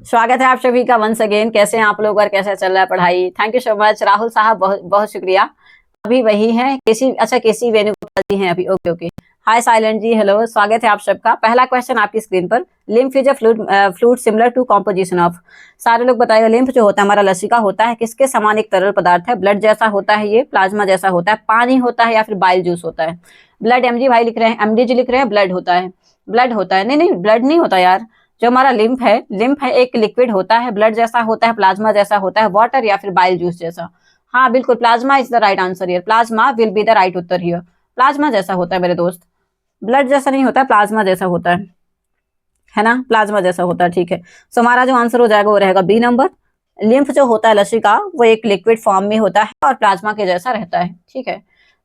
स्वागत है आप सभी का वंस अगेन। कैसे हैं आप लोग और कैसा चल रहा है पढ़ाई? Thank you so much Rahul साहब, बहुत बहुत शुक्रिया। अभी वही है केसी, अच्छा केसी वेणुगोपाल जी हैं अभी। Okay okay. Hi silent ji, hello, स्वागत है आप सबका। पहला क्वेश्चन आपकी स्क्रीन पर, lymph is a fluid similar to composition of. सारे लोग बताएगा लिम्फ जो होता है हमारा लसिका होता है, किसके समान एक तरल पदार्थ है? ब्लड जैसा होता है, ये प्लाज्मा जैसा होता है, पानी होता है या फिर बाइल जूस होता है? ब्लड, एमजी भाई लिख रहे हैं, एमडी जी लिख रहे हैं ब्लड होता है। ब्लड होता है, नहीं नहीं ब्लड नहीं होता यार। जो हमारा लिम्फ है एक लिक्विड होता है, ब्लड जैसा होता है, प्लाज्मा जैसा होता है, वाटर या फिर बाइल जूस जैसा। हाँ बिल्कुल, plasma is the right answer here. Plasma will be the right Uttar here. Plasma जैसा होता है मेरे दोस्त, ब्लड जैसा नहीं होता है, प्लाज्मा जैसा होता है ना, प्लाज्मा जैसा होता है। ठीक है, सो हमारा जो आंसर हो जाएगा वो रहेगा बी नंबर। लिम्फ जो होता है लसिका, वो एक लिक्विड फॉर्म में होता है और प्लाज्मा के जैसा रहता है। ठीक है,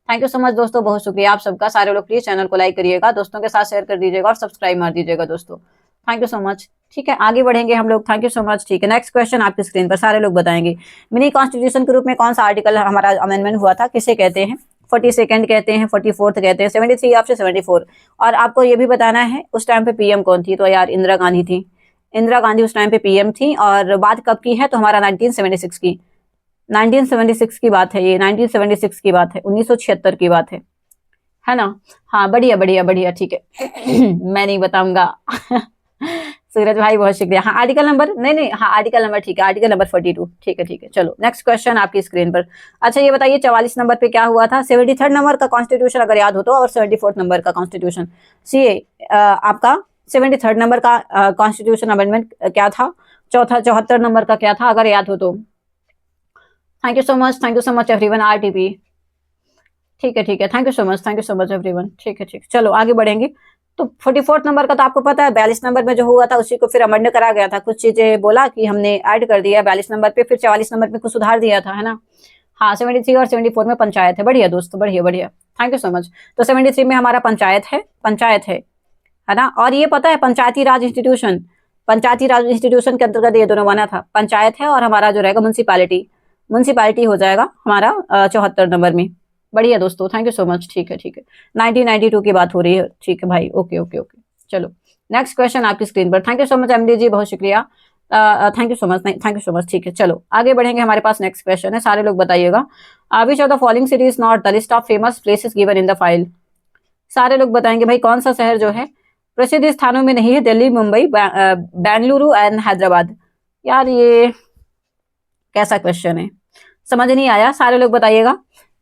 थैंक यू सो मच दोस्तों, बहुत शुक्रिया आप सबका। सारे लोग प्लीज चैनल को लाइक करिएगा, दोस्तों के साथ शेयर कर दीजिएगा और सब्सक्राइब मार दीजिएगा दोस्तों। Thank you so much. ठीक है, आगे बढ़ेंगे हम लोग। Thank you so much. ठीक है, नेक्स्ट क्वेश्चन आपकी स्क्रीन पर सारे लोग बताएंगे। मिनी कॉन्स्टिट्यूशन के रूप में कौन सा आर्टिकल हमारा अमेंडमेंट हुआ था, किसे कहते हैं? 42nd कहते हैं, 44th कहते हैं, 73 आपसे 74। और आपको ये भी बताना है उस टाइम पे पीएम कौन थी, तो यार इंदिरा गांधी थी। इंदिरा गांधी उस टाइम पे पीएम थी। और बात कब की है, तो हमारा 1976 की, 1976 की बात है ये, 1976 की बात है, 1976 की बात है ना। हाँ बढ़िया बढ़िया बढ़िया, ठीक है। मैं नहीं बताऊंगा। सूरज भाई बहुत शुक्रिया। हाँ आर्टिकल नंबर, नहीं नहीं, हाँ आर्टिकल नंबर, ठीक है, आर्टिकल नंबर 42। ठीक है ठीक है, चलो नेक्स्ट क्वेश्चन आपकी स्क्रीन पर। अच्छा ये बताइए 44 नंबर पे क्या हुआ था? 73rd नंबर का कॉन्स्टिट्यूशन अगर याद हो तो, और 74th नंबर का कॉन्स्टिट्यूशन। सीए आपका 73rd नंबर का कॉन्स्टिट्यूशन अमेंडमेंट क्या था? 74 नंबर का क्या था अगर याद हो तो? Thank you so much everyone, RTP. ठीक है, thank you so much everyone. ठीक है, चलो आगे बढ़ेंगे। तो 44th नंबर का तो आपको पता है, 42 नंबर में जो हुआ था उसी को फिर अमेंड करा गया था, कुछ चीजें बोला कि हमने ऐड कर दिया 42 नंबर पे, फिर 44 नंबर पे कुछ सुधार दिया था, है ना। हाँ 73 और 74 में पंचायत है। बढ़िया दोस्तों, बढ़िया बढ़िया, थैंक यू सो मच। तो 73 में हमारा पंचायत है, है ना। और ये पता है पंचायती राज इंस्टीट्यूशन के अंतर्गत ये दोनों बना था, पंचायत है और हमारा जो रहेगा म्यूनसिपालिटी हो जाएगा हमारा 74 नंबर में। बढ़िया दोस्तों, थैंक यू सो मच। ठीक है 1992 की बात हो रही है। ठीक है भाई, ओके ओके ओके, चलो नेक्स्ट क्वेश्चन आपकी स्क्रीन पर। Thank you so much MD ji, बहुत शुक्रिया। Thank you so much, thank you so much. ठीक है, चलो आगे बढ़ेंगे। हमारे पास नेक्स्ट क्वेश्चन है, सारे लोग बताइएगा। विच of the following city is not the list of famous places given in the file. सारे लोग बताएंगे भाई कौन सा शहर जो है प्रसिद्ध स्थानों में नहीं है? दिल्ली, मुंबई, बेंगलुरु एंड हैदराबाद। यार ये कैसा क्वेश्चन है, समझ नहीं आया। सारे लोग बताइएगा।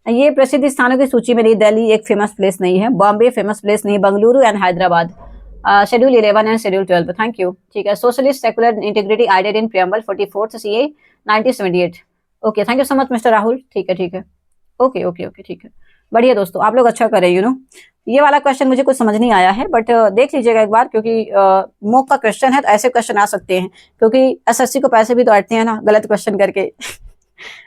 ये प्रसिद्ध स्थानों की सूची में नहीं, दिल्ली एक फेमस प्लेस नहीं है, बॉम्बे फेमस प्लेस नहीं, Bengaluru and Hyderabad. Schedule 11 and schedule 12, thank you. ठीक है, socialist secular integrity added in preamble 44th CA 1978। Okay, thank you so much mister Rahul. ठीक है, ओके ओके ओके, ठीक है, बढ़िया दोस्तों, आप लोग अच्छा कर रहे हो। ये वाला क्वेश्चन मुझे कुछ समझ नहीं आया है, बट देख लीजिएगा एक बार, क्योंकि मॉक का क्वेश्चन है तो ऐसे क्वेश्चन आ सकते हैं, क्योंकि एसएससी को पैसे भी तो अटते हैं ना गलत क्वेश्चन करके।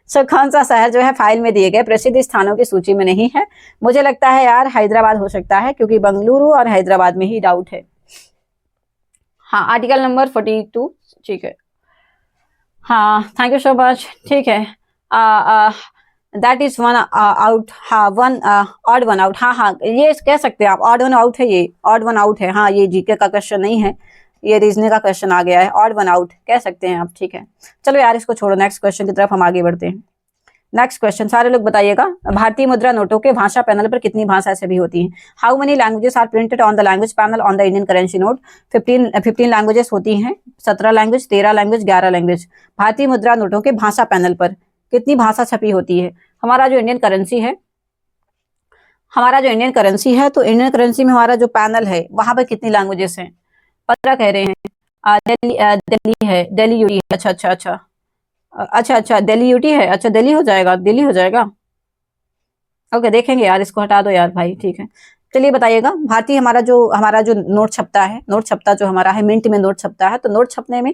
सो कौन सा शहर जो है फाइल में दिए गए प्रसिद्ध स्थानों की सूची में नहीं है? मुझे लगता है यार हैदराबाद हो सकता है, क्योंकि बेंगलुरु और हैदराबाद में ही डाउट है। हाँ आर्टिकल नंबर 42। ठीक है, हाँ थैंक यू सो मच। ठीक है, दैट इज वन आउट। हाँ वन ऑड वन आउट, हाँ ये कह सकते हैं आप, ऑड वन आउट है, ये ऑड वन आउट है। हाँ ये जीके का क्वेश्चन नहीं है, ये रीजनिंग का क्वेश्चन आ गया है, ऑड वन आउट कह सकते हैं आप। ठीक है, चलो यार इसको छोड़ो, नेक्स्ट क्वेश्चन की तरफ हम आगे बढ़ते हैं। नेक्स्ट क्वेश्चन, सारे लोग बताइएगा। भारतीय मुद्रा नोटों के भाषा पैनल पर कितनी भाषाएं सभी होती हैं? How many languages are printed on the language panel on the Indian currency note? 15 languages होती हैं, 17 लैंग्वेज, 13 लैंग्वेज, 11 लैंग्वेज। भारतीय मुद्रा नोटों के भाषा पैनल पर कितनी भाषा छपी होती है? हमारा जो इंडियन करेंसी है, तो इंडियन करेंसी में हमारा जो पैनल है वहां पर कितनी लैंग्वेजेस हैं? 15 कह रहे हैं। दिल्ली है, दिल्ली यूटी है। अच्छा दिल्ली यूटी है। अच्छा दिल्ली हो जाएगा। ओके देखेंगे यार, इसको हटा दो यार भाई। ठीक है, चलिए बताइएगा। भारतीय हमारा जो नोट छपता है, जो हमारा है मिंट में नोट छपता है, तो नोट छपने में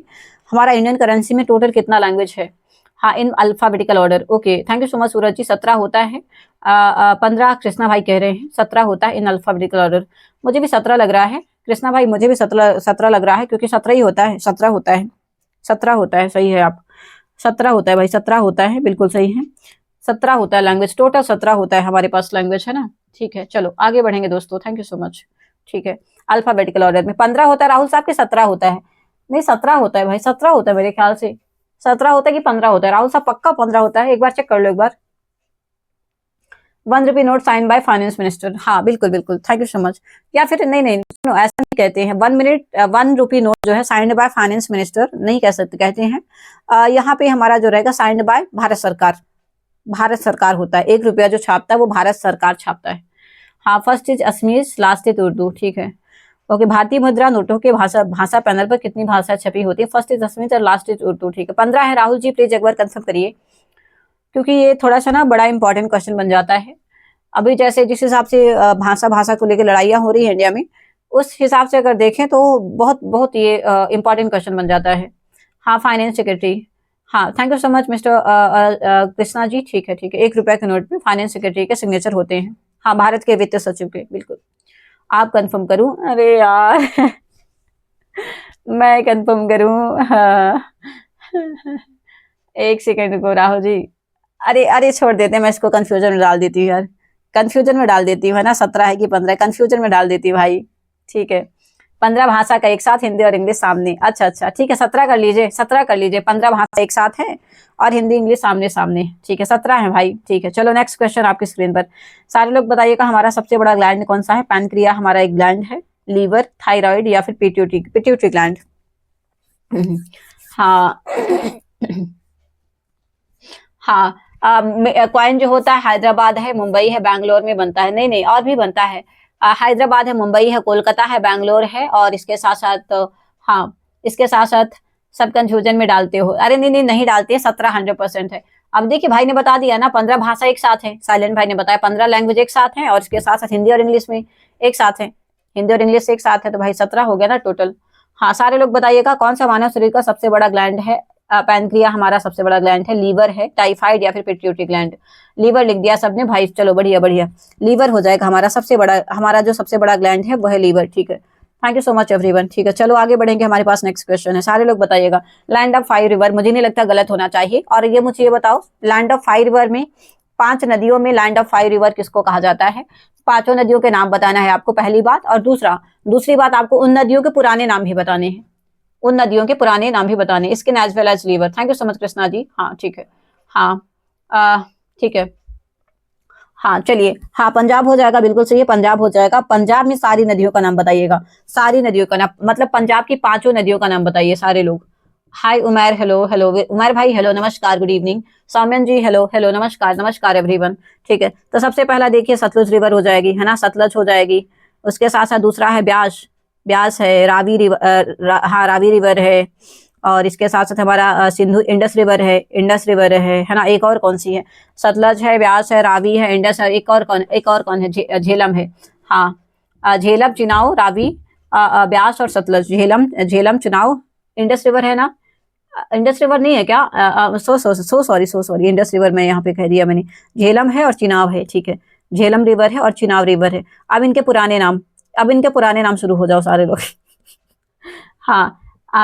हमारा इंडियन करेंसी में टोटल कितना लैंग्वेज है? हाँ in alphabetical order. Okay thank you so much Suraj ji, 17 होता है। 15 कृष्णा भाई कह रहे हैं 17 होता है इन अल्फाबेटिकल ऑर्डर। मुझे भी 17 लग रहा है कृष्णा भाई, मुझे भी 17 लग रहा है, क्योंकि 17 ही होता है, 17 होता है, सही है आप। 17 होता है भाई, 17 होता है, बिल्कुल सही है। 17 होता है लैंग्वेज, टोटल 17 होता है हमारे पास लैंग्वेज, है ना। ठीक है, चलो आगे बढ़ेंगे दोस्तों, थैंक यू सो मच। ठीक है, अल्फाबेटिकल ऑर्डर में 15 होता है राहुल साहब के 17 होता है? नहीं 17 होता है भाई, 17 होता है मेरे ख्याल से, 17 होता है कि 15 होता है राहुल साहब, पक्का 15 होता है, एक बार चेक कर लो एक बार। 1 rupee note sign by finance minister, हाँ बिल्कुल बिल्कुल, थैंक यू सो मच। या फिर नहीं नहीं सुनो, ऐसा नहीं कहते हैं, 1 रुपी नोट जो है साइंड बाय फाइनेंस मिनिस्टर नहीं कह सकते, कहते हैं यहाँ पे हमारा जो रहेगा साइंड बाय भारत सरकार, भारत सरकार होता है, 1 रुपया जो छापता है वो भारत सरकार छापता है। हाँ, first is Assamese, last is Urdu, ठीक है। ओके, भारतीय मुद्रा नोटों के भाषा पैनल पर कितनी भाषा छपी होती है? फर्स्ट इज असमीज और लास्ट इज उर्दू, ठीक है। 15 है राहुल जी, प्लीज एक बार कंफर्म करिए, क्योंकि ये थोड़ा सा ना बड़ा इंपॉर्टेंट क्वेश्चन बन जाता है। अभी जैसे जिस हिसाब से भाषा को लेकर लड़ाइयाँ हो रही है इंडिया में, उस हिसाब से अगर देखें तो बहुत बहुत ये इंपॉर्टेंट क्वेश्चन बन जाता है। हाँ, फाइनेंस सेक्रेटरी, हाँ thank you so much mister Krishna ji, ठीक है ठीक है, 1 रुपया के नोट पे फाइनेंस सेक्रेटरी के सिग्नेचर होते हैं। हाँ, भारत के वित्त सचिव के, बिल्कुल। आप कंफर्म करूं? अरे यार मैं कंफर्म करूं? हाँ। 1 सेकंड को राहुल जी, अरे अरे छोड़ देते हैं, मैं इसको कंफ्यूजन में डाल देती हूँ यार, कंफ्यूजन में डाल देती हूँ, है ना, 17 है कि 15, कंफ्यूजन में डाल देती हूँ भाई, ठीक है। 15 भाषा का एक साथ, हिंदी और इंग्लिश सामने, अच्छा अच्छा ठीक है, 17 कर लीजिए, 17 कर लीजिए, 15 भाषा एक साथ है और हिंदी इंग्लिश सामने सामने, ठीक है, 17 है भाई, ठीक है। चलो नेक्स्ट क्वेश्चन आपकी स्क्रीन पर, सारे लोग बताइएगा हमारा सबसे बड़ा ग्लैंड कौन सा है? पैनक्रिया हमारा एक ग्लैंड है, लीवर, थायराइड या फिर पिट्यूटरी ग्लैंड? हाँ हाँ, कॉइन जो होता है हैदराबाद है, मुंबई है, बैंगलोर में बनता है, नहीं नहीं और भी बनता है, हैदराबाद है, मुंबई है, कोलकाता है, बैंगलोर है, और इसके साथ साथ हाँ, इसके साथ साथ सब कंफ्यूजन में डालते हो, अरे नहीं नहीं नहीं डालते हैं, 17 100% है। अब देखिए भाई ने बता दिया ना, 15 भाषा एक साथ है, साइलेंट भाई ने बताया 15 लैंग्वेज एक साथ है, और इसके साथ साथ हिंदी और इंग्लिश में एक साथ है, हिंदी और इंग्लिश एक साथ है, तो भाई 17 हो गया ना टोटल। हाँ, सारे लोग बताइएगा कौन सा मानव शरीर का सबसे बड़ा ग्लैंड है? पैनक्रिया हमारा सबसे बड़ा ग्लैंड है, लीवर है, टाइफाइड या फिर पिट्यूटरी ग्लैंड? लीवर लिख दिया सबने भाई, चलो बढ़िया बढ़िया, लीवर हो जाएगा हमारा सबसे बड़ा, हमारा जो सबसे बड़ा ग्लैंड है वो है लीवर, ठीक है। Thank you so much everyone, ठीक है। चलो आगे बढ़ेंगे, हमारे पास नेक्स्ट क्वेश्चन है, सारे लोग बताइएगा। लैंड ऑफ 5 रिवर, मुझे नहीं लगता गलत होना चाहिए, और ये मुझे ये बताओ, लैंड ऑफ 5 रिवर में 5 नदियों में लैंड ऑफ 5 रिवर किसको कहा जाता है? 5 नदियों के नाम बताना है आपको, पहली बात, और दूसरी बात आपको उन नदियों के पुराने नाम भी बताने हैं, उन नदियों के पुराने नाम भी बताने, इसके as well as liver. Thank you so much Krishna ji, हाँ ठीक है, हाँ ठीक है, हाँ चलिए, हाँ पंजाब हो जाएगा, बिल्कुल सही है, पंजाब हो जाएगा। पंजाब में सारी नदियों का नाम बताइएगा, सारी नदियों का नाम, मतलब पंजाब की 5 नदियों का नाम बताइए सारे लोग। हाय उमैर, हेलो हेलो उमैर भाई, हेलो नमस्कार, गुड इवनिंग। सौम्यन जी हेलो हेलो, नमस्कार नमस्कार एवरीवन, ठीक है। तो सबसे पहला देखिए सतलुज रिवर हो जाएगी, है ना, सतलज हो जाएगी। उसके साथ साथ दूसरा है ब्यास, ब्यास है, रावी रिवर, हाँ रावी रिवर है, और इसके साथ साथ हमारा सिंधु इंडस रिवर है, इंडस रिवर है ना। एक और कौन सी है? सतलज है, ब्यास है, रावी है, इंडस है, एक और कौन है? झेलम है, हाँ, झेलम, चिनाव, रावी, ब्यास और सतलज, झेलम झेलम चुनाव, इंडस रिवर है ना, इंडस रिवर नहीं है क्या? सो सॉरी, इंडस रिवर में यहाँ पे कह दिया मैंने, झेलम है और चिनाव है, ठीक है, झेलम रिवर है और चिनाव रिवर है। अब इनके पुराने नाम, अब इनके पुराने नाम शुरू हो जाओ सारे लोग हाँ,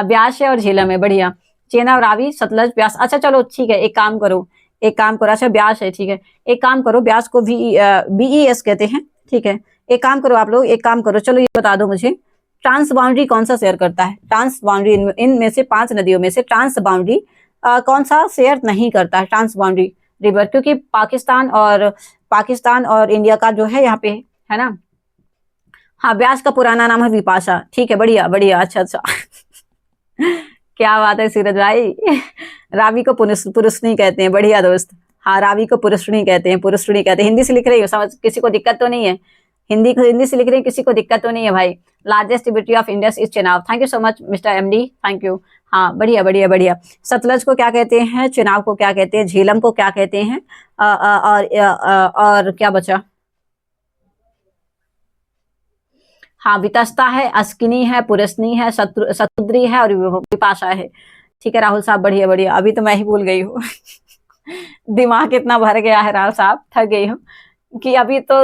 ब्यास है और झेलम है, बढ़िया, चेनाब, रावी, सतलज, ब्यास। अच्छा चलो ठीक है, एक काम करो, अच्छा ब्यास है, ठीक है, एक काम करो, ब्यास को BES कहते हैं, ठीक है। एक काम करो आप लोग, एक काम करो, चलो ये बता दो मुझे, ट्रांस बाउंड्री कौन सा शेयर करता है? ट्रांस बाउंड्री इनमें से 5 नदियों में से ट्रांस बाउंड्री कौन सा शेयर नहीं करता है? ट्रांस बाउंड्री रिवर, क्योंकि पाकिस्तान और इंडिया का जो है यहाँ पे, है ना। हाँ, ब्यास का पुराना नाम है विपाशा, ठीक है, बढ़िया बढ़िया, अच्छा अच्छा क्या बात है सूरज भाई रावी को पुरुषनी कहते हैं, बढ़िया दोस्त। हाँ, रावी को पुरुषनी कहते हैं, पुरुषनी कहते हैं। हिंदी से लिख रही हो, समझ, किसी को दिक्कत तो नहीं है? हिंदी से लिख रही है, किसी को दिक्कत तो नहीं है भाई? Largest tributary of Indus is Chenab, thank you so much mister MD, thank you. हाँ, बढ़िया बढ़िया बढ़िया। सतलज को क्या कहते हैं? चेनाब को क्या कहते हैं? झेलम को क्या कहते हैं? और क्या बचा? हाँ, वितस्ता है, अस्किनी है, पुरस्नी है, शतुद्री है और विपाशा है, ठीक है राहुल साहब, बढ़िया बढ़िया। अभी तो मैं ही भूल गई हूँ दिमाग इतना भर गया है राहुल साहब, थक गई हूँ कि अभी तो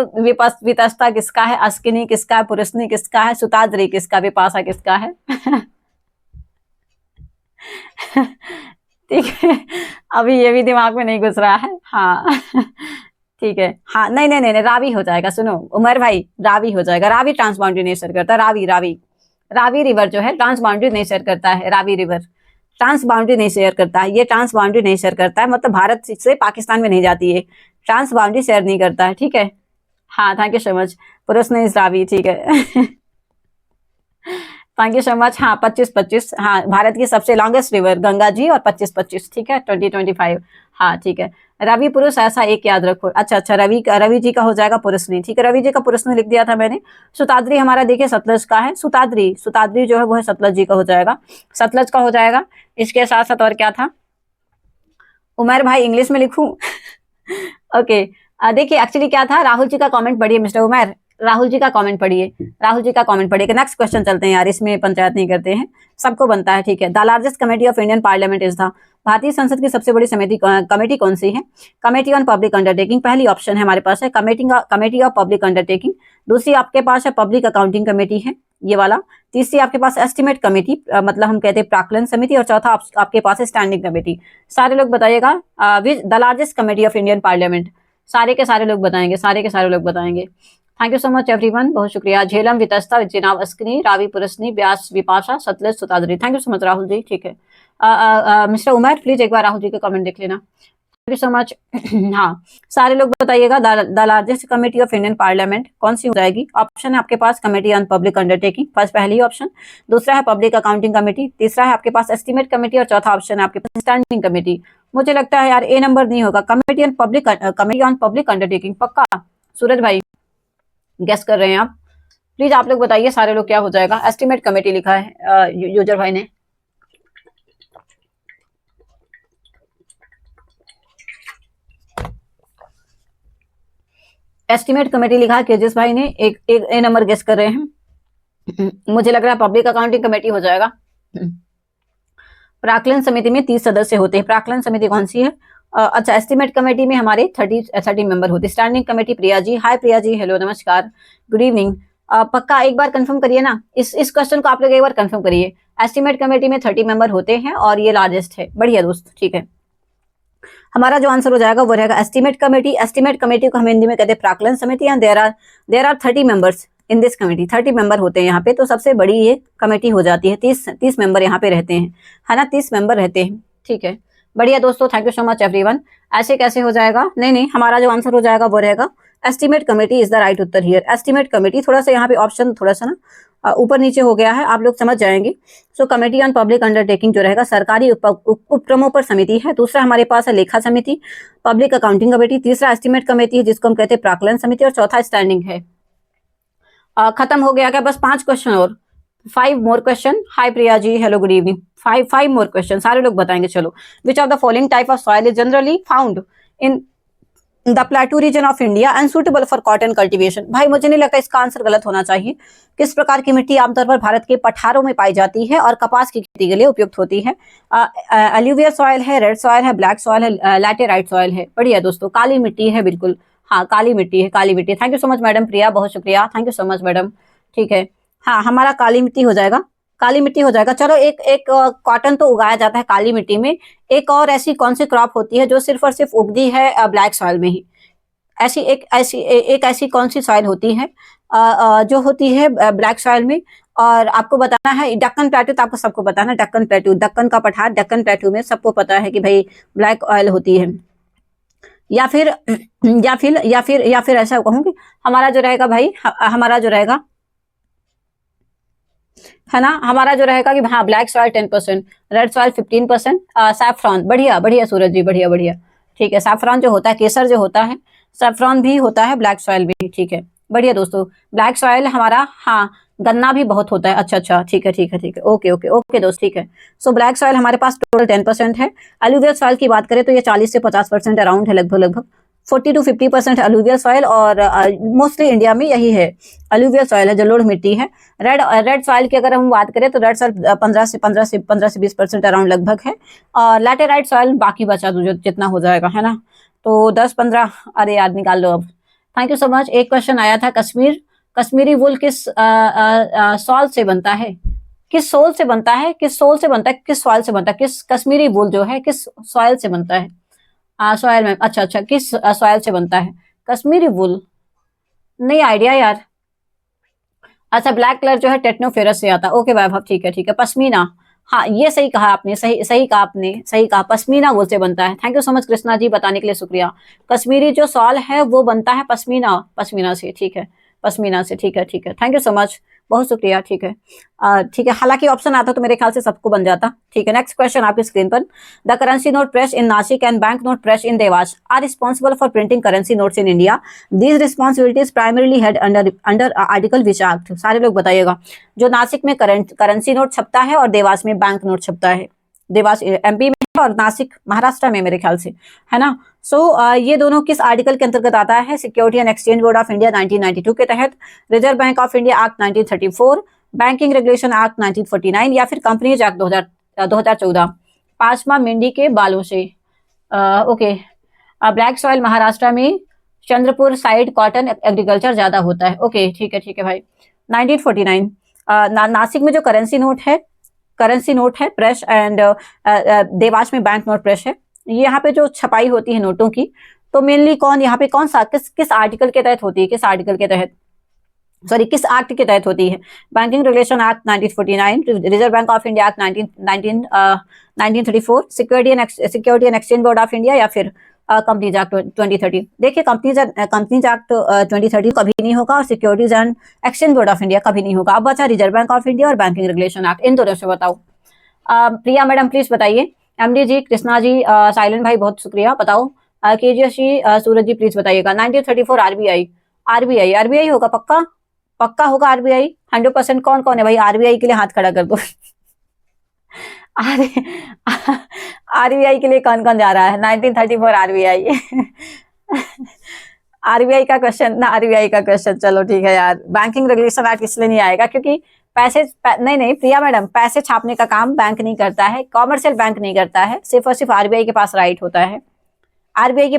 वितस्ता किसका है, अस्किनी किसका है, पुरस्नी किसका है, सुताद्री किसका, विपाशा किसका है ठीक है, अभी ये भी दिमाग में नहीं घुस रहा है, हाँ ठीक है। हाँ, नहीं, रावी हो जाएगा, सुनो उमर भाई, रावी हो जाएगा, रावी ट्रांसबाउंड्री नहीं सर करता, रावी रावी, रावी रिवर जो है ट्रांस बाउंड्री नहीं शेयर करता है, रावी रिवर ट्रांस बाउंड्री नहीं शेयर करता है, ये ट्रांस बाउंड्री नहीं शेयर करता है, मतलब भारत से पाकिस्तान में नहीं जाती है, ट्रांस बाउंड्री शेयर नहीं करता है, ठीक है। हाँ थैंक यू सो मच, पुरुष नहीं रावी, ठीक है। Thank you so much. हाँ 25-25, हाँ भारत की सबसे लॉन्गेस्ट रिवर गंगा जी, और 25-25, ठीक है 20-25, हाँ ठीक है। रवि पुरुष, ऐसा एक याद रखो। अच्छा अच्छा, रवि जी का हो जाएगा पुरुष नहीं, ठीक है, रवि जी का पुरुष नहीं लिख दिया था मैंने। सुताद्री हमारा देखिए सतलज का है, सुताद्री जो है वो है सतलज जी का हो जाएगा, सतलज का हो जाएगा। इसके साथ साथ और क्या था, उमर भाई इंग्लिश में लिखूं? ओके देखिए एक्चुअली क्या था, राहुल जी का कमेंट पढ़िए मिस्टर उमर, राहुल जी का कमेंट पढ़िए, राहुल जी का कमेंट पढ़िए। नेक्स्ट क्वेश्चन चलते हैं यार, इसमें पंचायत नहीं करते हैं, सबको बनता है, ठीक है। The largest committee of Indian parliament is the, भारतीय संसद की सबसे बड़ी समिति कमेटी कौन सी है? कमेटी ऑन पब्लिक अंडरटेकिंग पहली ऑप्शन है हमारे पास है, कमेटी ऑफ पब्लिक अंडरटेकिंग। दूसरी आपके पास है पब्लिक अकाउंटिंग कमेटी है, ये वाला। तीसरी आपके पास एस्टिमेट कमेटी, मतलब हम कहते हैं प्राक्कलन समिति। और चौथा आपके पास है स्टैंडिंग कमेटी। सारे लोग बताइएगा the largest committee of Indian parliament, सारे के सारे लोग बताएंगे, सारे के सारे लोग बताएंगे। Thank you so much everyone, बहुत शुक्रिया। Jhelum, Vitasta, Chenab Asikni, Ravi Parushni, Beas, Vipasha, Sutlej, Shutudri. Thank you so much Rahul ji, ठीक है। मिस्टर उमर प्लीज एक बार राहुल जी के कमेंट देख लेना, थैंक यू सो मच। हाँ सारे लोग बताइएगा the largest committee of Indian parliament कौन सी हो जाएगी? ऑप्शन है आपके पास committee on public undertaking, first पहली ऑप्शन। दूसरा है पब्लिक अकाउंटिंग कमेटी। तीसरा है आपके पास एस्टिमेट कमेटी। और चौथा ऑप्शन है आपके पास स्टैंडिंग कमेटी। मुझे लगता है यार ए नंबर नहीं होगा, कमेटी ऑन पब्लिक अंडरटेकिंग, पक्का? सूरज भाई गेस कर रहे हैं आप? प्लीज आप लोग बताइए सारे लोग क्या हो जाएगा। एस्टिमेट कमेटी लिखा है यूजर भाई ने। एस्टिमेट कमेटी लिखा है केजिस भाई ने, एक ए नंबर गेस कर रहे हैं। मुझे लग रहा है पब्लिक अकाउंटिंग कमेटी हो जाएगा। प्राक्कलन समिति में 30 सदस्य होते हैं, प्राक्कलन समिति कौन सी है? अच्छा एस्टिमेट कमेटी में हमारे 30 मेंबर होते हैं। स्टैंडिंग कमेटी प्रिया जी, हाय प्रिया जी, हेलो नमस्कार, गुड इवनिंग। पक्का एक बार कंफर्म करिए ना, इस क्वेश्चन को आप लोग एक बार कंफर्म करिए। एस्टिमेट कमेटी में 30 मेंबर होते हैं और ये लार्जेस्ट है, बढ़िया दोस्त, ठीक है। हमारा जो आंसर हो जाएगा वो रहेगा एस्टिमेट कमेटी। एस्टिमेट कमेटी को हम हिंदी में कहते हैं प्राक्कलन समिति। And there are 30 members in this committee, 30 member होते हैं यहाँ पे, तो सबसे बड़ी ये कमेटी हो जाती है। 30 मेंबर यहाँ पे रहते हैं, है ना, 30 मेंबर रहते हैं, ठीक है। बढ़िया दोस्तों, thank you so much everyone. ऐसे कैसे हो जाएगा? नहीं, हमारा जो आंसर हो जाएगा वो रहेगा estimate committee is the right Uttar here. Estimate committee, थोड़ा सा यहाँ पे ऑप्शन थोड़ा सा ना ऊपर नीचे हो गया है, आप लोग समझ जाएंगे। सो कमेटी ऑन पब्लिक अंडरटेकिंग जो रहेगा सरकारी उपक्रमों पर समिति है। दूसरा हमारे पास है लेखा समिति, पब्लिक अकाउंटिंग कमेटी। तीसरा एस्टिमेट कमेटी है जिसको हम कहते हैं प्राक्कलन समिति। और चौथा स्टैंडिंग है। खत्म हो गया क्या? बस 5 क्वेश्चन और, 5 more question. Hi Priya ji, hello good evening. 5 more question, सारे लोग बताएंगे। चलो, which of the following type of soil is generally found in the plateau region of India and suitable for cotton cultivation? भाई मुझे नहीं लगता इसका आंसर गलत होना चाहिए। किस प्रकार की मिट्टी आमतौर पर भारत के पठारों में पाई जाती है और कपास की खेती के लिए उपयुक्त होती है? एल्यूवियल सॉइल है, रेड सॉइल है, ब्लैक सॉइल है, लैटेराइट सॉइल है। बढ़िया दोस्तों, काली मिट्टी है, बिल्कुल हाँ काली मिट्टी है, काली मिट्टी। Thank you so much madam Priya, बहुत शुक्रिया, thank you so much madam, ठीक है। हाँ हमारा काली मिट्टी हो जाएगा, काली मिट्टी हो जाएगा। चलो एक कॉटन तो उगाया जाता है काली मिट्टी में, एक और ऐसी कौन सी क्रॉप होती है जो सिर्फ और सिर्फ उगती है ब्लैक सॉइल में ही? ऐसी कौन सी सॉइल होती है जो होती है ब्लैक सॉइल में? और आपको बताना है दक्कन प्लेटू, तो आपको सबको बताना है दक्कन प्लेटू, दक्कन का पठार, दक्कन प्लेटू में सबको पता है कि भाई ब्लैक ऑयल होती है। या फिर ऐसा कहूँ कि हमारा जो रहेगा भाई, हमारा जो रहेगा है ना, हमारा जो रहेगा कि हाँ black soil 10%, red soil 15%, saffron. बढ़िया बढ़िया सूरज जी, बढ़िया बढ़िया, ठीक है। सैफ्रॉन जो होता है, केसर जो होता है, सैफ्रॉन भी होता है ब्लैक सॉइल भी, ठीक है। बढ़िया दोस्तों, ब्लैक सॉइल हमारा, हाँ गन्ना भी बहुत होता है। अच्छा, ठीक है, ओके दोस्त, ठीक है। सो ब्लैक सॉइल हमारे पास टोटल 10% है। अलूवियल सॉइल की बात करें तो ये 40 से 50% अराउंड है, लगभग 40 to 50% अलूवियल सॉइल। और मोस्टली इंडिया में यही है, अलूवियल सॉइल है, जलोढ़ मिट्टी है। रेड सॉइल की अगर हम बात करें तो रेड सॉइल 15 से 20% अराउंड लगभग है। और लैटेराइट सॉइल बाकी बचा जितना हो जाएगा, है ना, तो 10-15, अरे याद निकाल लो अब। Thank you so much. एक क्वेश्चन आया था, कश्मीरी वुल किस सॉइल से बनता है? किस सोल से बनता है? किस सॉइल से बनता है? किस कश्मीरी वुल जो है किस सॉइल से बनता है? सॉइल में, अच्छा, किस सॉइल से बनता है कश्मीरी वुल? नहीं आइडिया यार। अच्छा, ब्लैक कलर जो है टेक्नोफेरस से आता है। ओके वैभव, ठीक है ठीक है। पश्मीना, हाँ ये सही कहा आपने, सही सही कहा आपने, सही कहा, पश्मीना वूल से बनता है। Thank you so much Krishna ji, बताने के लिए शुक्रिया। कश्मीरी जो सॉल है वो बनता है पश्मीना, पश्मीना से, ठीक है, पश्मीना से, ठीक है ठीक है। थैंक यू सो मच, बहुत शुक्रिया, ठीक है। ठीक है, हालांकि ऑप्शन आता तो मेरे ख्याल से सबको बन जाता। ठीक है, नेक्स्ट क्वेश्चन आपकी स्क्रीन पर। The currency note press in Nashik and bank note press in Dewas are responsible for printing currency notes in India. These responsibilities primarily head under under article which act. सारे लोग बताइएगा। जो नासिक में करेंसी नोट छपता है और देवास में बैंक नोट छपता है। Dewas MP में और नासिक महाराष्ट्र में मेरे ख्याल से, है ना। ये दोनों किस आर्टिकल के अंतर्गत आता है? Security and exchange board of India 1992 के तहत, reserve bank of India act 1934, banking regulation act 1949 या फिर कंपनीज एक्ट 2014। पांचवा मेंढी के बालों से। ओके, ब्लैक सॉइल महाराष्ट्र में चंद्रपुर साइड कॉटन एग्रीकल्चर ज्यादा होता है। ओके ठीक है भाई। 1949 नासिक में जो करेंसी नोट है प्रेस एंड देवास में बैंक नोट प्रेस है। यहाँ पे जो छपाई होती है नोटों की, तो मेनली यहाँ पे कौन सा किस आर्टिकल के तहत होती है? किस आर्टिकल के तहत, सॉरी किस एक्ट के तहत होती है? Banking regulation act 1949, reserve bank of India act 1934, security and exchange board of India या फिर कंपनीज एक्ट 2013। देखिए कंपनीज एक्ट 2013 कभी नहीं होगा और securities and exchange board of India कभी नहीं होगा। अब बचा रिजर्व बैंक ऑफ इंडिया और बैंकिंग रेगुलेशन एक्ट, इन दोनों से बताओ। प्रिया मैडम प्लीज बताइए। एमडी जी, कृष्णा जी, साइलेंट भाई बहुत शुक्रिया, बताओ। KGS ji, Suraj ji please बताइएगा। 1934 आरबीआई होगा, पक्का होगा आरबीआई 100%। कौन कौन है भाई आरबीआई के लिए? हाथ खड़ा कर दो। आरबीआई के लिए कौन कौन जा रहा है? 1934 आरबीआई। आरबीआई का क्वेश्चन ना, आरबीआई का क्वेश्चन, चलो ठीक है यार। बैंकिंग रेगुलेशन एक्ट इसलिए नहीं आएगा क्योंकि नहीं प्रिया मैडम, पैसे छापने का काम बैंक नहीं करता है, कॉमर्शियल बैंक नहीं करता है, सिर्फ और सिर्फ आरबीआई के पास राइट होता है। आरबीआई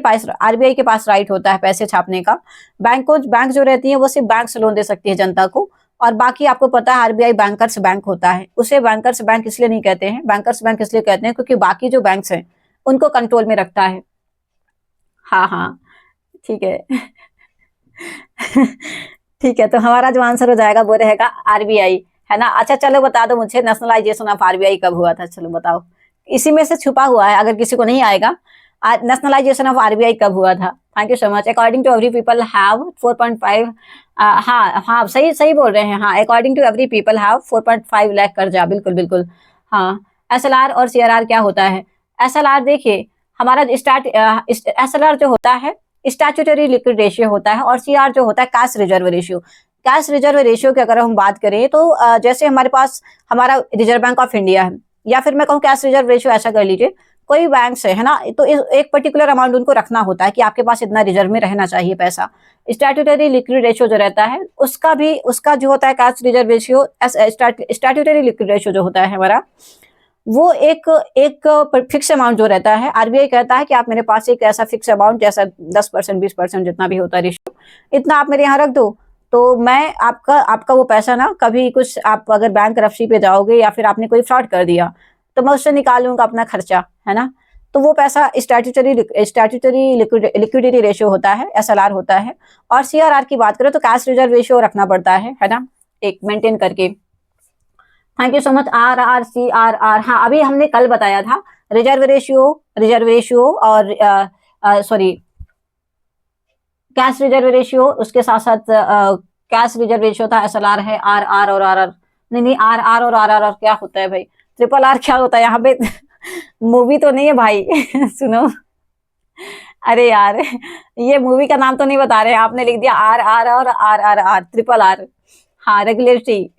के पास राइट होता है पैसे छापने का। बैंक जो रहती है वो सिर्फ बैंक से लोन दे सकती है जनता को, और बाकी आपको पता है आरबीआई बैंकर्स बैंक होता है। उसे बैंकर्स बैंक इसलिए नहीं कहते हैं, बैंकर्स बैंक इसलिए कहते हैं क्योंकि बाकी जो बैंक्स हैं उनको कंट्रोल में रखता है। हाँ ठीक है। ठीक है, तो हमारा जो आंसर हो जाएगा वो रहेगा आरबीआई, है ना। अच्छा चलो बता दो मुझे, नेशनलाइजेशन ऑफ आरबीआई कब हुआ था? चलो बताओ, इसी में से छुपा हुआ है, अगर किसी को नहीं आएगा। नेशनलाइजेशन ऑफ आरबीआई कब हुआ था? Thank you so much. According to every people have 4.5, हाँ सही बोल रहे हैं। हाँ, according to every people have 4.5 lakh कर्जा, बिल्कुल। हाँ, एसएलआर और सीआरआर क्या होता है? एसएलआर देखिए हमारा एसएलआर जो होता है स्टैट्यूटरी लिक्विड रेशियो होता है, और सीआर जो होता है cash reserve ratio. Cash reserve ratio की अगर हम बात करें तो जैसे हमारे पास हमारा रिजर्व बैंक ऑफ इंडिया है, या फिर मैं कहूँ कैश रिजर्व रेशियो, ऐसा कर लीजिए कोई बैंक है ना, तो एक पर्टिकुलर अमाउंट उनको रखना होता है कि आपके पास इतना रिजर्व में रहना चाहिए पैसा। स्टैट्यूटरी लिक्विड रेशियो जो रहता है उसका जो होता है cash reserve ratio, statutory liquid ratio जो होता है हमारा, वो एक फिक्स अमाउंट जो रहता है। आरबीआई कहता है कि आप मेरे पास एक ऐसा फिक्स अमाउंट, जैसा 10% 20% जितना भी होता है रेशियो, इतना आप मेरे यहाँ रख दो, तो मैं आपका वो पैसा ना, कभी कुछ आप अगर बैंक रफ्सी पे जाओगे या फिर आपने कोई फ्रॉड कर दिया तो मैं उससे निकाल लूंगा अपना खर्चा, है ना। तो वो पैसा स्टैट्यूटरी लिक्विडिटी रेशियो होता है, एसएलआर होता है। और सीआरआर की बात करें तो कैश रिजर्व रेशियो रखना पड़ता है ना, एक मेंटेन करके। Thank you so much. RRCRR, हाँ अभी हमने कल बताया था रिजर्व रेशियो और सॉरी कैश रिजर्व रेशियो, उसके साथ साथ कैश रिजर्व रेशियो था, एसएलआर है, RR और RR, नहीं RR और RR क्या होता है भाई? ट्रिपल आर क्या होता है यहाँ पे? मूवी तो नहीं है भाई। सुनो, अरे यार ये मूवी का नाम तो नहीं बता रहे हैं, आपने लिख दिया RR और RRR, ट्रिपल आर। हाँ, रेगुलेटरी।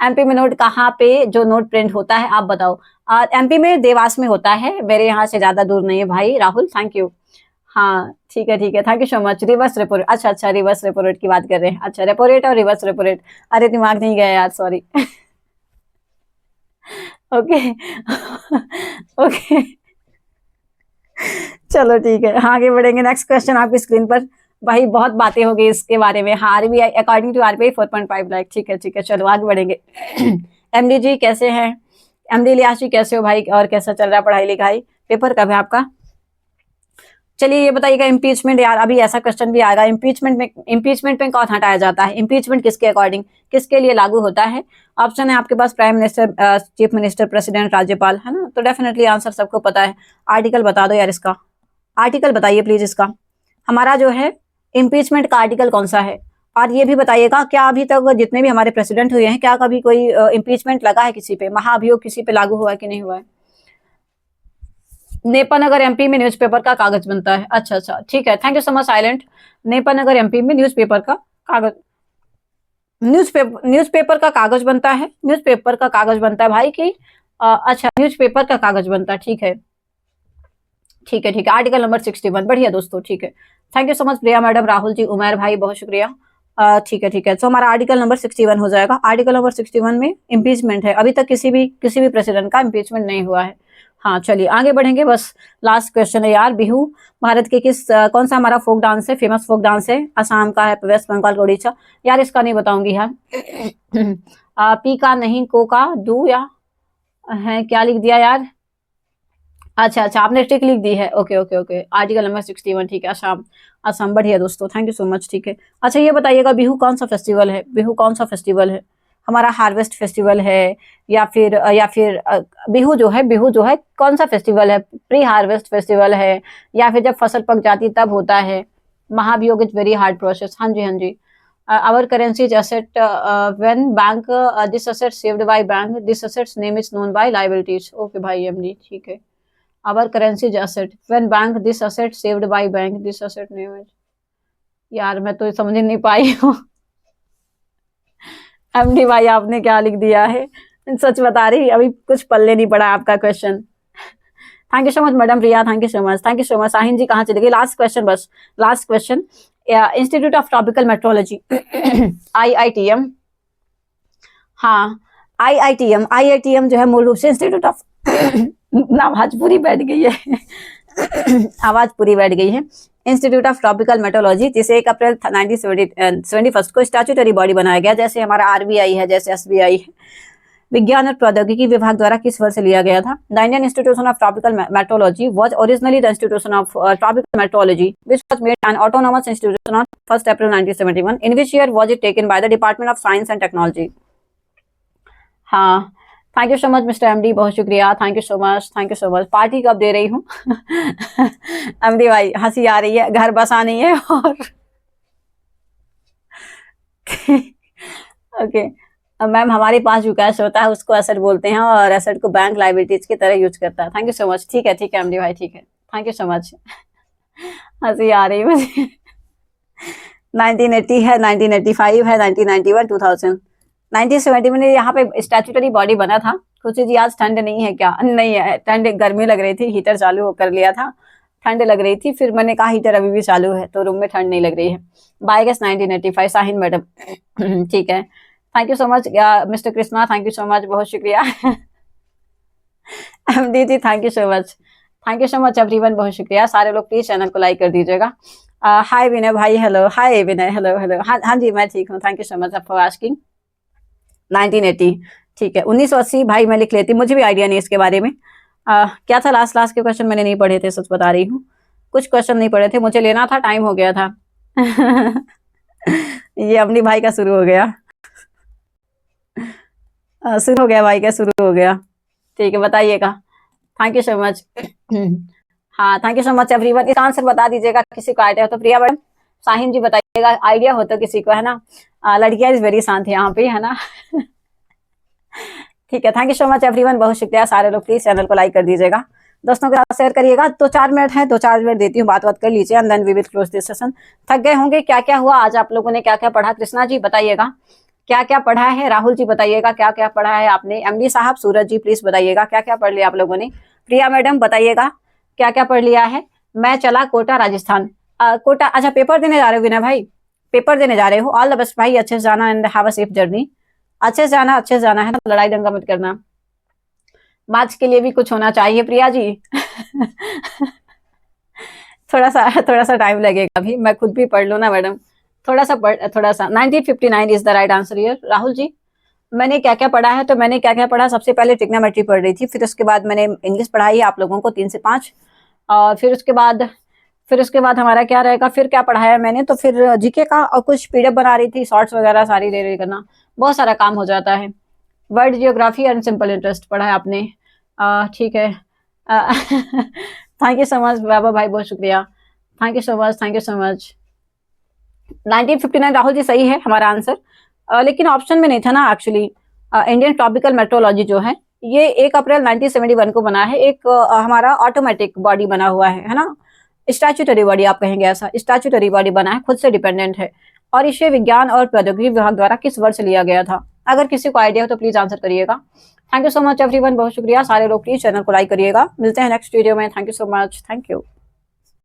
एमपी में नोट कहाँ पे जो नोट प्रिंट होता है आप बताओ? एमपी में देवास में होता है, मेरे यहाँ से ज्यादा दूर नहीं है भाई राहुल, थैंक यू। हाँ ठीक है, thank you so much. Reverse repo rate, अच्छा रिवर्स रेपो रेट की बात कर रहे हैं। अच्छा, रेपो रेट और रिवर्स रेपो रेट, अरे दिमाग नहीं गया यार, सॉरी। ओके ओके चलो ठीक है, आगे बढ़ेंगे। नेक्स्ट क्वेश्चन आपकी स्क्रीन पर। भाई बहुत बातें हो गई इसके बारे में। हाँ, RBI according to RBI 4.5 lakh, ठीक है, चलो आगे बढ़ेंगे। एमडी जी कैसे हैं? एमडी लियास जी कैसे हो भाई, और कैसा चल रहा है पढ़ाई लिखाई? पेपर कब है आपका? चलिए ये बताइएगा इम्पीचमेंट, यार अभी ऐसा क्वेश्चन भी आएगा, इम्पीचमेंट में कौन हटाया जाता है, इम्पीचमेंट किसके अकॉर्डिंग, किसके लिए लागू होता है। ऑप्शन है आपके पास prime minister, chief minister, president, राज्यपाल, है ना। तो डेफिनेटली आंसर सबको पता है। आर्टिकल बता दो यार इसका, आर्टिकल बताइए प्लीज इसका, हमारा जो है इम्पीचमेंट का आर्टिकल कौन सा है। और ये भी बताइएगा क्या अभी तक जितने भी हमारे प्रेसिडेंट हुए हैं, क्या कभी कोई इम्पीचमेंट लगा है किसी पे, महाभियोग किसी पे लागू हुआ है कि नहीं हुआ है। नेपानगर एमपी में न्यूज़पेपर का कागज बनता है, अच्छा अच्छा ठीक है, thank you so much silent. Nepanagar MP में न्यूज़पेपर का कागज, न्यूज़पेपर का कागज बनता है, न्यूज़पेपर का कागज बनता है भाई की, अच्छा न्यूज़पेपर का कागज बनता है, ठीक है ठीक है ठीक है। आर्टिकल नंबर 61, बढ़िया दोस्तों, ठीक है, thank you so much Priya madam, Rahul ji, Umair भाई, बहुत शुक्रिया। ठीक है ठीक है, तो हमारा आर्टिकल नंबर 61 हो जाएगा। आर्टिकल नंबर 61 में इम्पीचमेंट है, अभी तक किसी भी प्रेसिडेंट का इम्पीचमेंट नहीं हुआ है। हाँ चलिए आगे बढ़ेंगे, बस लास्ट क्वेश्चन है यार। बिहू भारत के कौन सा हमारा फोक डांस है, फेमस फोक डांस है, असम का है, वेस्ट बंगाल, ओडिशा, यार इसका नहीं बताऊंगी यार। पी का नहीं, को का, डू या है, क्या लिख दिया यार, अच्छा अच्छा आपने टिक लिख दी है, okay okay okay. Article number 61, ठीक है, असम, असम, बढ़िया दोस्तों, थैंक यू सो मच, ठीक है। अच्छा ये बताइएगा बिहू कौन सा फेस्टिवल है, बिहू कौन सा फेस्टिवल है, हमारा हार्वेस्ट फेस्टिवल है या फिर बिहू जो है कौन सा फेस्टिवल है, प्री हार्वेस्ट फेस्टिवल है या फिर जब फसल पक जाती तब होता है। महाभियोग इज वेरी हार्ड प्रोसेस, हाँ जी हाँ जी। Our currency is asset when bank, this asset saved by bank, this assets name is known by liabilities, okay भाई एमडी, ठीक है। Our currency is asset when bank, this asset saved by bank, this asset name is, यार मैं तो समझ नहीं पाई हूँ। MD भाई आपने क्या लिख दिया है, सच बता रही अभी कुछ पल्ले नहीं पड़ा आपका question. Thank you so much madam Priya, thank you so much, thank you so much. Sahin ji कहाँ चले गए, लास्ट क्वेश्चन बस, last question. Institute of tropical meteorology, IITM, हाँ IITM जो है मूल रूप से इंस्टीट्यूट ऑफ आवाज पूरी बैठ गई है आवाज पूरी बैठ गई है। इंस्टीट्यूट ऑफ ट्रॉपिकल मेट्रोलॉजी, जिसे 1 अप्रैल 1971 को स्टैट्यूटरी बॉडी बनाया गया, जैसे हमारा RBI है, जैसे SBI है। विज्ञान और प्रौद्योगिकी विभाग द्वारा किस वर्ष से लिया गया था। The Indian institution of tropical meteorology was originally the institution of tropical meteorology which was made an autonomous institution on 1 April 1971। In which year was it taken by the department of science and technology. हाँ thank you so much mister MD, बहुत शुक्रिया, thank you so much, thank you so much. Party कब दे रही हूँ MD भाई हंसी आ रही है, घर बसा नहीं है और ओके मैम, हमारे पास जो कैश होता है उसको एसेट बोलते हैं और एसेट को बैंक लायबिलिटीज की तरह यूज करता है। थैंक यू सो मच, ठीक है एमडी भाई, ठीक है, थैंक यू सो मच। हंसी आ रही है मुझे। 1980 है, 1985 है, 1991, 2000, 1970 में यहाँ पे स्टैट्यूटरी बॉडी बना था। खुशी जी आज ठंड नहीं है क्या, नहीं है ठंड, गर्मी लग रही थी, हीटर चालू कर लिया था, ठंड लग रही थी, फिर मैंने कहा हीटर अभी भी चालू है तो रूम में ठंड नहीं लग रही है। बाय गेस 1985, साहिन मैडम ठीक है, thank you so much mister Krishna, thank you so much, बहुत शुक्रिया MD ji, thank you so much, thank you so much everyone, बहुत शुक्रिया। सारे लोग प्लीज चैनल को लाइक कर दीजिएगा। हाय विनय भाई, हेलो, हाय विनय, हेलो हेलो, हाँ जी मैं ठीक हूँ, thank you so much for asking. 1980, ठीक है, 1980 भाई मैं लिख लेती, मुझे भी आइडिया नहीं इसके बारे में। क्या था लास्ट के क्वेश्चन, मैंने नहीं पढ़े थे, सच बता रही हूँ, कुछ क्वेश्चन नहीं पढ़े थे, मुझे लेना था, टाइम हो गया था ये अपनी भाई का शुरू हो गया शुरू हो गया भाई का, शुरू हो गया, ठीक है बताइएगा, थैंक यू सो मच हाँ thank you so much everyone. इसका आंसर बता दीजिएगा किसी को आइडिया हो तो। प्रिया मैडम, साहिन जी बताइएगा आइडिया हो तो किसी को, है ना। लड़कियां इज वेरी शांत यहाँ पे, है ना ठीक है, thank you so much everyone, बहुत शुक्रिया। सारे लोग प्लीज चैनल को लाइक कर दीजिएगा, दोस्तों के साथ शेयर करिएगा। 2-4 मिनट है, 2-4 मिनट देती हूँ, बात कर लीजिए and then we will close this session. थक गए होंगे, क्या क्या हुआ आज आप लोगों ने, क्या क्या पढ़ा, कृष्णा जी बताइएगा क्या क्या पढ़ा है, राहुल जी बताइएगा क्या क्या पढ़ा है आपने, एमडी साहब, सूरज जी प्लीज बताइएगा क्या क्या पढ़ लिया आप लोगों ने। प्रिया मैडम बताइएगा क्या क्या पढ़ लिया है। मैं चला कोटा राजस्थान, कोटा, अच्छा पेपर देने जा रहे हो विनय भाई, पेपर देने जा रहे हो, ऑल द बेस्ट भाई, अच्छे से जाना and have a safe journey, अच्छे से जाना है ना, लड़ाई दंगा मत करना, मार्च के लिए भी कुछ होना चाहिए प्रिया जी थोड़ा सा टाइम लगेगा, अभी मैं खुद भी पढ़ लूँ ना मैडम, थोड़ा सा 1959 is the right answer here. Rahul ji मैंने क्या क्या पढ़ा है, तो मैंने क्या क्या पढ़ा, सबसे पहले ट्रिग्नोमेट्री पढ़ रही थी, फिर उसके बाद मैंने इंग्लिश पढ़ाई है आप लोगों को 3 से 5, और फिर उसके बाद फिर उसके बाद हमारा क्या रहेगा, फिर क्या पढ़ाया मैंने, तो फिर जीके का और कुछ पीडीएफ बना रही थी, शॉर्ट्स वगैरह सारी ले रही करना, बहुत सारा काम हो जाता है। World geography and simple interest पढ़ा है आपने, ठीक है। थैंक यू सो मच बाबा भाई, बहुत शुक्रिया, thank you so much, thank you so much. 1959 Rahul ji सही है हमारा आंसर, लेकिन ऑप्शन में नहीं था ना एक्चुअली। इंडियन ट्रॉपिकल मेट्रोलॉजी जो है ये 1 अप्रैल 1971 को बना है। एक हमारा ऑटोमेटिक बॉडी बना हुआ है ना, स्टैच्यूटरी बॉडी आप कहेंगे, ऐसा स्टैच्यूटरी बॉडी बना है, खुद से डिपेंडेंट है। और इसे विज्ञान और प्रौद्योगिकी विभाग द्वारा किस वर्ष लिया गया था? अगर किसी को आइडिया हो तो प्लीज आंसर करिएगा। Thank you so much everyone, बहुत शुक्रिया। सारे लोग प्लीज चैनल को लाइक करिएगा। मिलते हैं नेक्स्ट वीडियो में। Thank you so much, thank you.